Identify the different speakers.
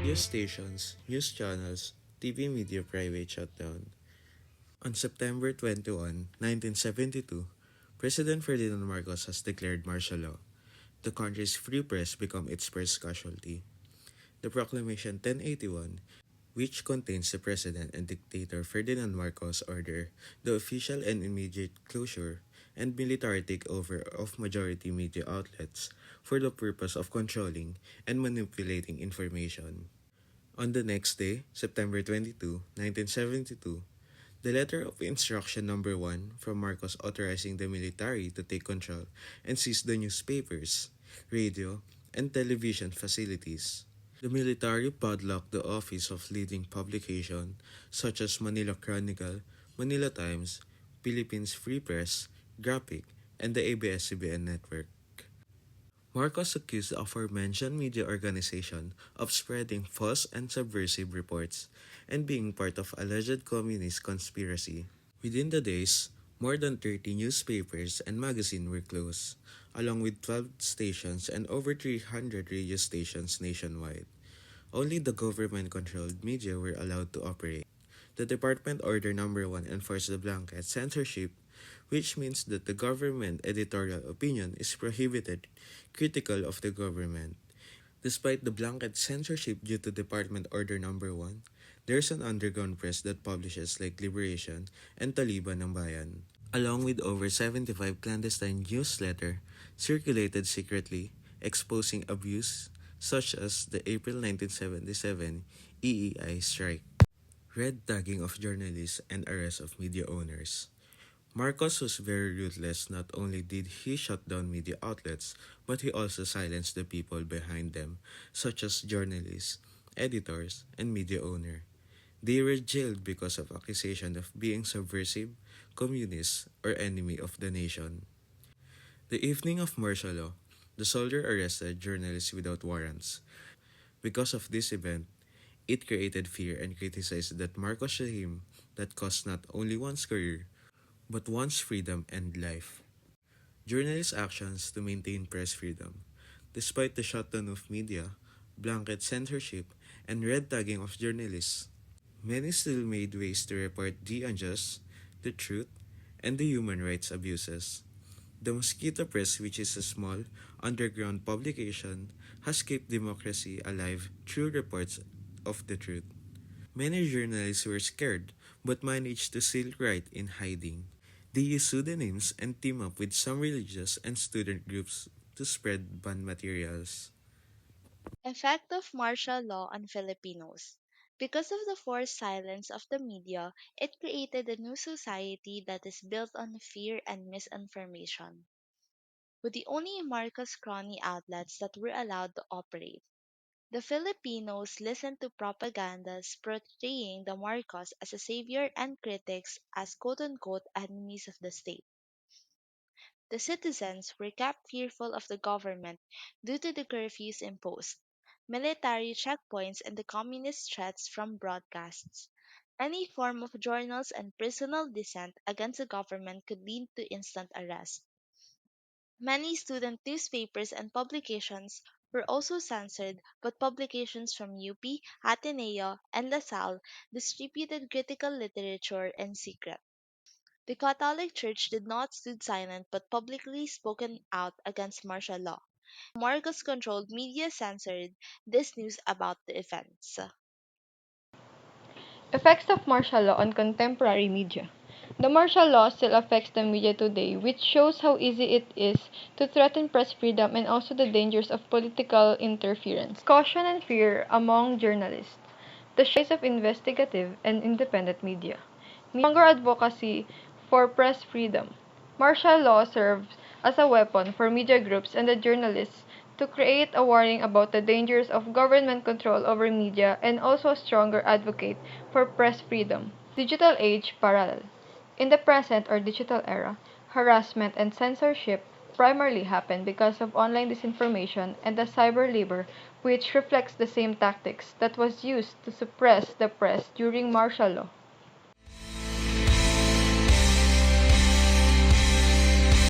Speaker 1: radio stations, news channels, TV media private shutdown. On September 21, 1972, President Ferdinand Marcos has declared martial law. The country's free press became its first casualty. The Proclamation 1081, which contains the President and Dictator Ferdinand Marcos' order, the official and immediate closure and military takeover of majority media outlets for the purpose of controlling and manipulating information. On the next day, September 22, 1972, the letter of instruction number 1 from Marcos authorizing the military to take control and seize the newspapers, radio, and television facilities. The military padlocked the office of leading publications such as Manila Chronicle, Manila Times, Philippines Free Press, Graphic, and the ABS-CBN network. Marcos accused the aforementioned media organization of spreading false and subversive reports and being part of alleged communist conspiracy. Within the days, more than 30 newspapers and magazines were closed, along with 12 stations and over 300 radio stations nationwide. Only the government-controlled media were allowed to operate. The Department Order Number 1 enforced the blanket censorship, which means that the government editorial opinion is prohibited, critical of the government. Despite the blanket censorship due to Department Order Number 1, there's an underground press that publishes like Liberation and Taliban ng Bayan, along with over 75 clandestine newsletters circulated secretly, exposing abuse such as the April 1977 EEI strike, red tagging of journalists, and arrest of media owners. Marcos was very ruthless. Not only did he shut down media outlets, but he also silenced the people behind them, such as journalists, editors, and media owners. They were jailed because of accusation of being subversive, communist, or enemy of the nation. The evening of martial law, the soldier arrested journalists without warrants. Because of this event, it created fear and criticized that Marcos regime that cost not only one's career, but one's freedom and life. Journalists' actions to maintain press freedom. Despite the shutdown of media, blanket censorship, and red tagging of journalists, many still made ways to report the unjust, the truth, and the human rights abuses. The Mosquito Press, which is a small, underground publication, has kept democracy alive through reports of the truth. Many journalists were scared, but managed to still write in hiding. They use pseudonyms and team up with some religious and student groups to spread banned materials.
Speaker 2: Effect of martial law on Filipinos. Because of the forced silence of the media, it created a new society that is built on fear and misinformation. With the only Marcos crony outlets that were allowed to operate, the Filipinos listened to propagandas portraying the Marcos as a savior and critics as quote unquote enemies of the state. The citizens were kept fearful of the government due to the curfews imposed, military checkpoints, and the communist threats from broadcasts. Any form of journals and personal dissent against the government could lead to instant arrest. Many student newspapers and publications were also censored, but publications from UP, Ateneo, and LaSalle distributed critical literature in secret. The Catholic Church did not stood silent but publicly spoken out against martial law. Marcos controlled media censored this news about the events.
Speaker 3: Effects of martial law on contemporary media. The martial law still affects the media today, which shows how easy it is to threaten press freedom and also the dangers of political interference. Caution and fear among journalists. The rise of investigative and independent media. Stronger advocacy for press freedom. Martial law serves as a weapon for media groups and the journalists to create a warning about the dangers of government control over media and also a stronger advocate for press freedom. Digital age parallel. In the present or digital era, harassment and censorship primarily happen because of online disinformation and the cyber labor, which reflects the same tactics that was used to suppress the press during martial law.